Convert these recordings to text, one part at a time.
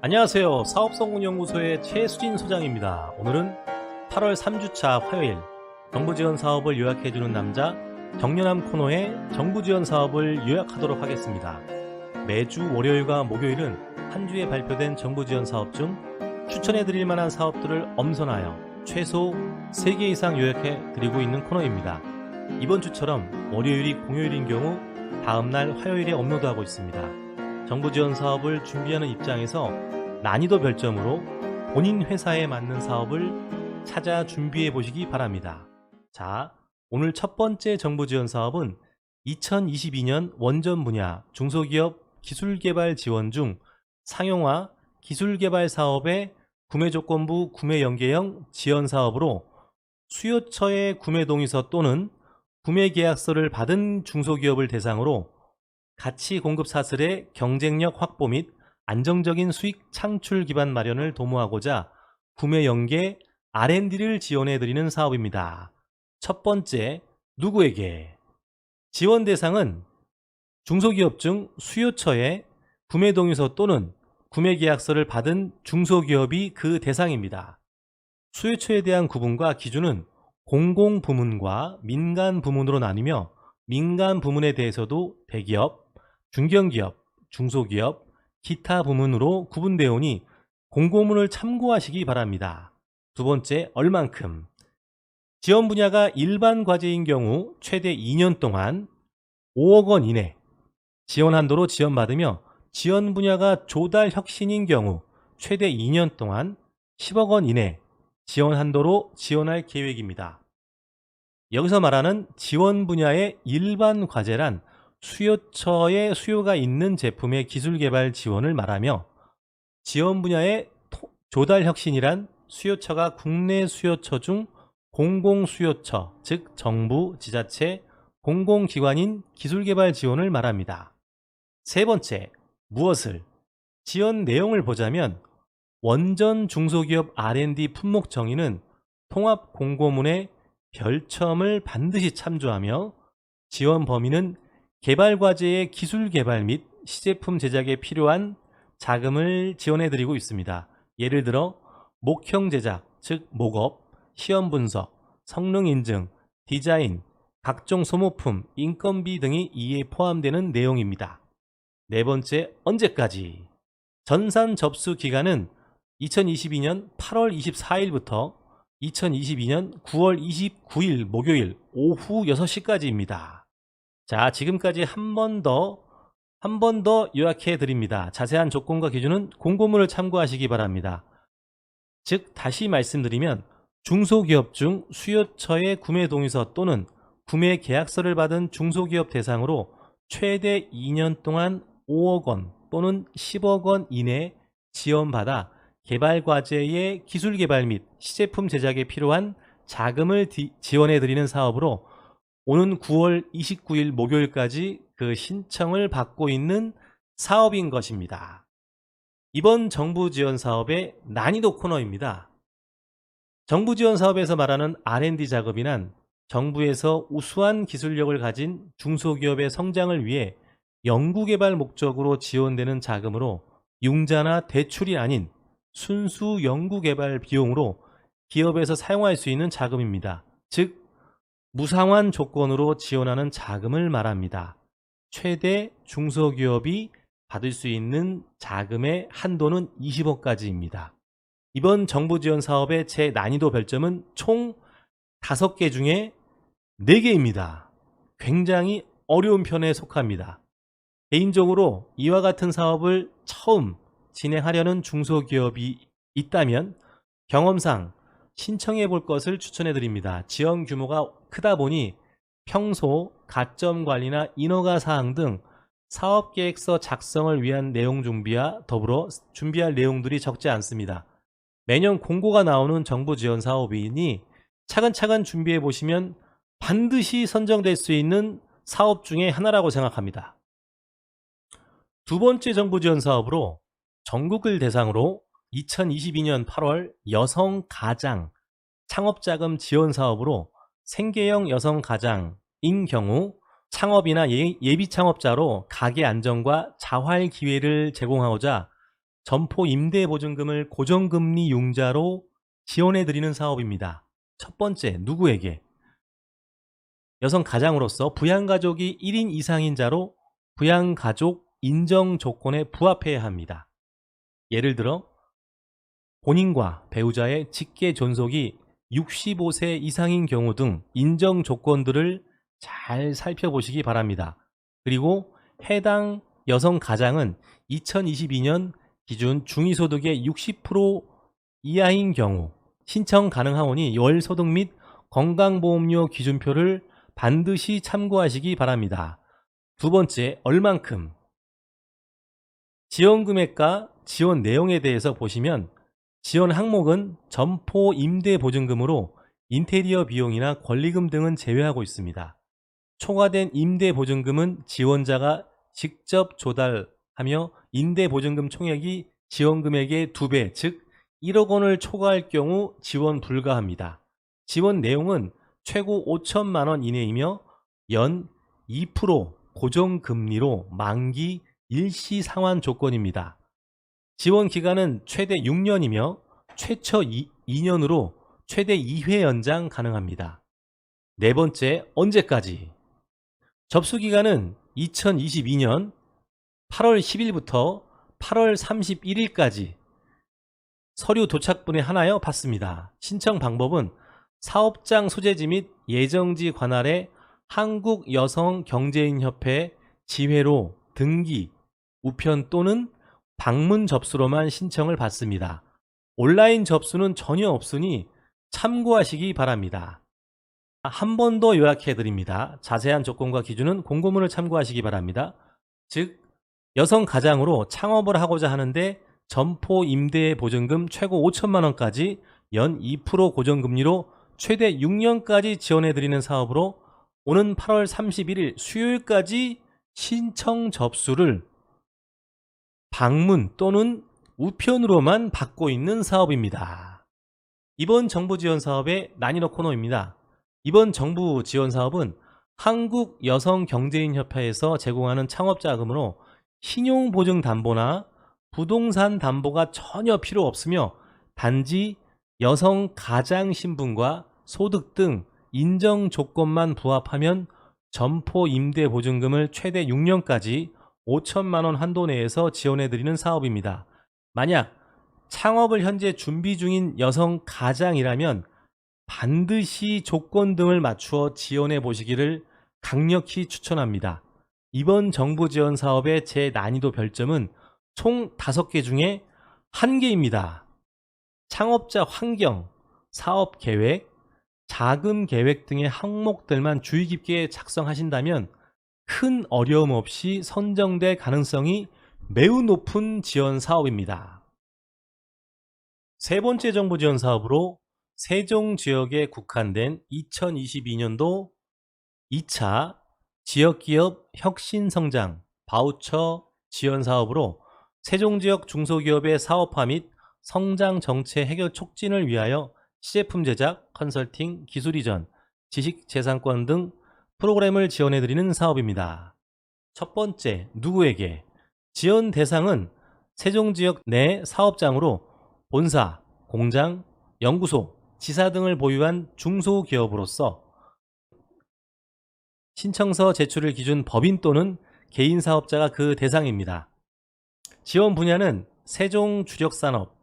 안녕하세요. 사업성공연구소의 최수진 소장입니다. 오늘은 8월 3주차 화요일 정부지원 사업을 요약해주는 남자 정연함 코너에 정부지원 사업을 요약하도록 하겠습니다. 매주 월요일과 목요일은 한 주에 발표된 정부지원 사업 중 추천해드릴 만한 사업들을 엄선하여 최소 3개 이상 요약해드리고 있는 코너입니다. 이번 주처럼 월요일이 공휴일인 경우 다음날 화요일에 업로드하고 있습니다. 정부지원 사업을 준비하는 입장에서 난이도 별점으로 본인 회사에 맞는 사업을 찾아 준비해 보시기 바랍니다. 자, 오늘 첫 번째 정부지원 사업은 2022년 원전 분야 중소기업 기술개발 지원 중 상용화 기술개발 사업의 구매조건부 구매연계형 지원 사업으로 수요처의 구매동의서 또는 구매계약서를 받은 중소기업을 대상으로 가치 공급 사슬의 경쟁력 확보 및 안정적인 수익 창출 기반 마련을 도모하고자 구매 연계 R&D를 지원해 드리는 사업입니다. 첫 번째, 누구에게? 지원 대상은 중소기업 중 수요처에 구매 동의서 또는 구매 계약서를 받은 중소기업이 그 대상입니다. 수요처에 대한 구분과 기준은 공공부문과 민간부문으로 나뉘며 민간 부문에 대해서도 대기업, 중견기업, 중소기업, 기타 부문으로 구분되어 오니 공고문을 참고하시기 바랍니다. 두 번째, 얼만큼? 지원 분야가 일반 과제인 경우 최대 2년 동안 5억 원 이내 지원 한도로 지원받으며 지원 분야가 조달 혁신인 경우 최대 2년 동안 10억 원 이내 지원 한도로 지원할 계획입니다. 여기서 말하는 지원 분야의 일반 과제란 수요처에 수요가 있는 제품의 기술개발 지원을 말하며 지원 분야의 조달 혁신이란 수요처가 국내 수요처 중 공공수요처, 즉 정부, 지자체, 공공기관인 기술개발 지원을 말합니다. 세 번째, 무엇을? 지원 내용을 보자면 원전 중소기업 R&D 품목 정의는 통합 공고문의 별첨을 반드시 참조하며 지원 범위는 개발과제의 기술개발 및 시제품 제작에 필요한 자금을 지원해드리고 있습니다. 예를 들어 목형 제작, 즉 목업, 시험 분석, 성능 인증, 디자인, 각종 소모품, 인건비 등이 이에 포함되는 내용입니다. 네 번째, 언제까지? 전산 접수 기간은 2022년 8월 24일부터 2022년 9월 29일 목요일 오후 6시까지입니다. 자, 지금까지 한 번 더 요약해 드립니다. 자세한 조건과 기준은 공고문을 참고하시기 바랍니다. 즉, 다시 말씀드리면 중소기업 중 수요처의 구매 동의서 또는 구매 계약서를 받은 중소기업 대상으로 최대 2년 동안 5억 원 또는 10억 원 이내 지원받아 개발과제의 기술개발 및 시제품 제작에 필요한 자금을 지원해 드리는 사업으로 오는 9월 29일 목요일까지 그 신청을 받고 있는 사업인 것입니다. 이번 정부 지원 사업의 난이도 코너입니다. 정부 지원 사업에서 말하는 R&D 작업이란 정부에서 우수한 기술력을 가진 중소기업의 성장을 위해 연구개발 목적으로 지원되는 자금으로 융자나 대출이 아닌 순수 연구개발 비용으로 기업에서 사용할 수 있는 자금입니다. 즉, 무상환 조건으로 지원하는 자금을 말합니다. 최대 중소기업이 받을 수 있는 자금의 한도는 20억까지입니다. 이번 정부 지원 사업의 제 난이도 별점은 총 5개 중에 4개입니다. 굉장히 어려운 편에 속합니다. 개인적으로 이와 같은 사업을 처음 진행하려는 중소기업이 있다면 경험상 신청해 볼 것을 추천해 드립니다. 지원 규모가 크다 보니 평소 가점 관리나 인허가 사항 등 사업계획서 작성을 위한 내용 준비와 더불어 준비할 내용들이 적지 않습니다. 매년 공고가 나오는 정부 지원 사업이니 차근차근 준비해 보시면 반드시 선정될 수 있는 사업 중에 하나라고 생각합니다. 두 번째 정부 지원 사업으로 전국을 대상으로 2022년 8월 여성 가장 창업자금 지원 사업으로 생계형 여성 가장인 경우 창업이나 예비 창업자로 가게 안정과 자활 기회를 제공하고자 점포 임대보증금을 고정금리 융자로 지원해드리는 사업입니다. 첫 번째, 누구에게? 여성 가장으로서 부양가족이 1인 이상인 자로 부양가족 인정 조건에 부합해야 합니다. 예를 들어 본인과 배우자의 직계 존속이 65세 이상인 경우 등 인정 조건들을 잘 살펴보시기 바랍니다. 그리고 해당 여성 가장은 2022년 기준 중위소득의 60% 이하인 경우 신청 가능하오니 월소득 및 건강보험료 기준표를 반드시 참고하시기 바랍니다. 두 번째, 얼만큼? 지원 금액과 지원 내용에 대해서 보시면 지원 항목은 점포 임대 보증금으로 인테리어 비용이나 권리금 등은 제외하고 있습니다. 초과된 임대 보증금은 지원자가 직접 조달하며 임대 보증금 총액이 지원 금액의 2배, 즉 1억 원을 초과할 경우 지원 불가합니다. 지원 내용은 최고 5천만 원 이내이며 연 2% 고정금리로 만기 일시 상환 조건입니다. 지원 기간은 최대 6년이며 최초 2년으로 최대 2회 연장 가능합니다. 네 번째, 언제까지? 접수 기간은 2022년 8월 10일부터 8월 31일까지 서류 도착분에 하나여 받습니다. 신청 방법은 사업장 소재지 및 예정지 관할에 한국여성경제인협회 지회로 등기, 우편 또는 방문 접수로만 신청을 받습니다. 온라인 접수는 전혀 없으니 참고하시기 바랍니다. 한 번 더 요약해드립니다. 자세한 조건과 기준은 공고문을 참고하시기 바랍니다. 즉, 여성 가장으로 창업을 하고자 하는데 점포 임대 보증금 최고 5천만 원까지 연 2% 고정금리로 최대 6년까지 지원해드리는 사업으로 오는 8월 31일 수요일까지 신청 접수를 방문 또는 우편으로만 받고 있는 사업입니다. 이번 정부 지원 사업의 난이도 코너입니다. 이번 정부 지원 사업은 한국여성경제인협회에서 제공하는 창업자금으로 신용보증담보나 부동산 담보가 전혀 필요 없으며 단지 여성 가장 신분과 소득 등 인정 조건만 부합하면 점포 임대 보증금을 최대 6년까지 5천만 원 한도 내에서 지원해드리는 사업입니다. 만약 창업을 현재 준비 중인 여성 가장이라면 반드시 조건 등을 맞추어 지원해 보시기를 강력히 추천합니다. 이번 정부 지원 사업의 제 난이도 별점은 총 5개 중에 1개입니다. 창업자 환경, 사업 계획, 자금 계획 등의 항목들만 주의 깊게 작성하신다면 큰 어려움 없이 선정될 가능성이 매우 높은 지원 사업입니다. 세 번째 정부 지원 사업으로 세종 지역에 국한된 2022년도 2차 지역기업 혁신성장 바우처 지원 사업으로 세종지역 중소기업의 사업화 및 성장 정체 해결 촉진을 위하여 시제품 제작, 컨설팅, 기술 이전, 지식재산권 등 프로그램을 지원해드리는 사업입니다. 첫 번째, 누구에게? 지원 대상은 세종지역 내 사업장으로 본사, 공장, 연구소, 지사 등을 보유한 중소기업으로서 신청서 제출을 기준 법인 또는 개인 사업자가 그 대상입니다. 지원 분야는 세종 주력산업,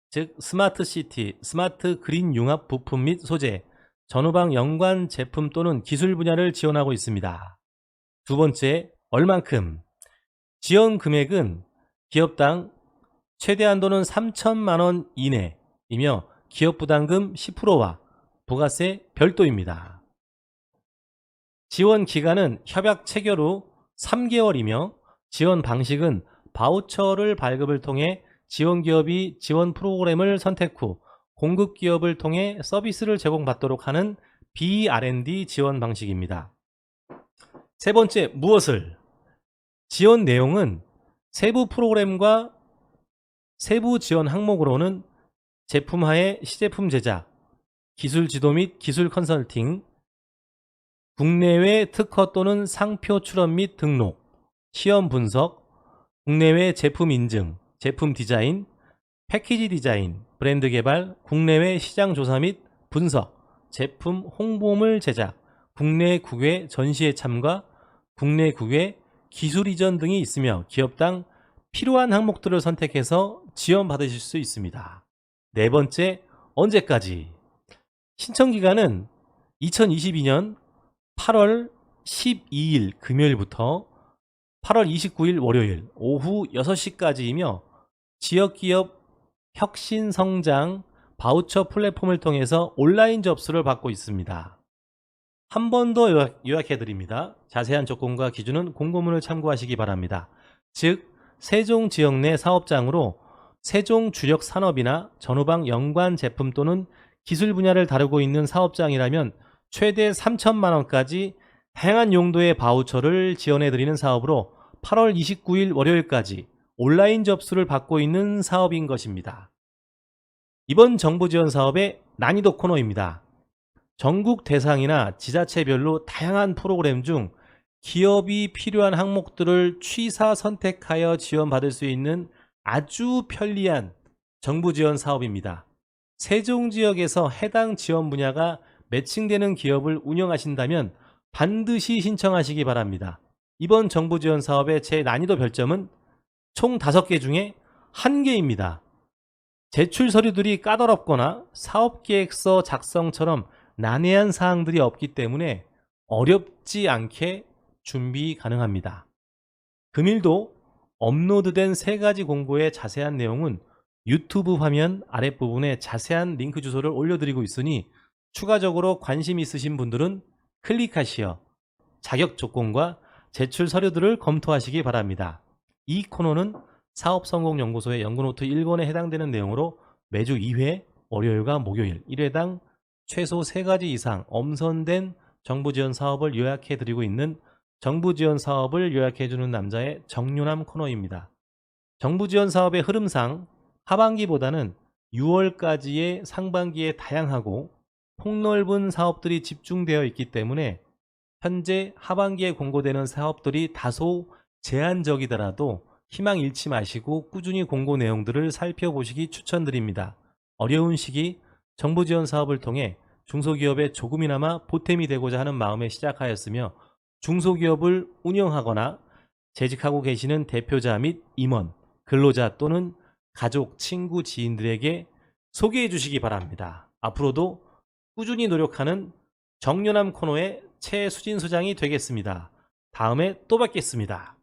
즉 스마트시티, 스마트 그린 융합 부품 및 소재, 전후방 연관 제품 또는 기술 분야를 지원하고 있습니다. 두 번째, 얼만큼? 지원 금액은 기업당 최대 한도는 3천만 원 이내이며 기업 부담금 10%와 부가세 별도입니다. 지원 기간은 협약 체결 후 3개월이며 지원 방식은 바우처를 발급을 통해 지원기업이 지원 프로그램을 선택 후 공급기업을 통해 서비스를 제공받도록 하는 B&R&D 지원 방식입니다. 세 번째, 무엇을? 지원 내용은 세부 프로그램과 세부 지원 항목으로는 제품화의 시제품 제작, 기술 지도 및 기술 컨설팅, 국내외 특허 또는 상표 출원 및 등록, 시험 분석, 국내외 제품 인증, 제품 디자인, 패키지 디자인, 브랜드 개발, 국내외 시장 조사 및 분석, 제품 홍보물 제작, 국내 국외 전시회 참가, 국내 국외 기술 이전 등이 있으며 기업당 필요한 항목들을 선택해서 지원받으실 수 있습니다. 네 번째, 언제까지? 신청 기간은 2022년 8월 12일 금요일부터 8월 29일 월요일 오후 6시까지이며 지역기업 혁신성장 바우처 플랫폼을 통해서 온라인 접수를 받고 있습니다. 한 번 더 요약해드립니다. 자세한 조건과 기준은 공고문을 참고하시기 바랍니다. 즉, 세종 지역 내 사업장으로 세종 주력 산업이나 전후방 연관 제품 또는 기술 분야를 다루고 있는 사업장이라면 최대 3천만 원까지 다양한 용도의 바우처를 지원해드리는 사업으로 8월 29일 월요일까지 온라인 접수를 받고 있는 사업인 것입니다. 이번 정부 지원 사업의 난이도 코너입니다. 전국 대상이나 지자체별로 다양한 프로그램 중 기업이 필요한 항목들을 취사 선택하여 지원받을 수 있는 아주 편리한 정부 지원 사업입니다. 세종 지역에서 해당 지원 분야가 매칭되는 기업을 운영하신다면 반드시 신청하시기 바랍니다. 이번 정부 지원 사업의 제 난이도 별점은 총 5개 중에 1개입니다. 제출 서류들이 까다롭거나 사업계획서 작성처럼 난해한 사항들이 없기 때문에 어렵지 않게 준비 가능합니다. 금일도 업로드된 3가지 공고의 자세한 내용은 유튜브 화면 아랫부분에 자세한 링크 주소를 올려드리고 있으니 추가적으로 관심 있으신 분들은 클릭하시어 자격 조건과 제출 서류들을 검토하시기 바랍니다. 이 코너는 사업성공연구소의 연구노트 1권에 해당되는 내용으로 매주 2회 월요일과 목요일 1회당 최소 3가지 이상 엄선된 정부지원 사업을 요약해드리고 있는 정부지원 사업을 요약해주는 남자의 정윤함 코너입니다. 정부지원 사업의 흐름상 하반기보다는 6월까지의 상반기에 다양하고 폭넓은 사업들이 집중되어 있기 때문에 현재 하반기에 공고되는 사업들이 다소 제한적이더라도 희망 잃지 마시고 꾸준히 공고 내용들을 살펴보시기 추천드립니다. 어려운 시기 정부 지원 사업을 통해 중소기업에 조금이나마 보탬이 되고자 하는 마음에 시작하였으며 중소기업을 운영하거나 재직하고 계시는 대표자 및 임원, 근로자 또는 가족, 친구, 지인들에게 소개해 주시기 바랍니다. 앞으로도 꾸준히 노력하는 정윤함 코너의 최수진 소장이 되겠습니다. 다음에 또 뵙겠습니다.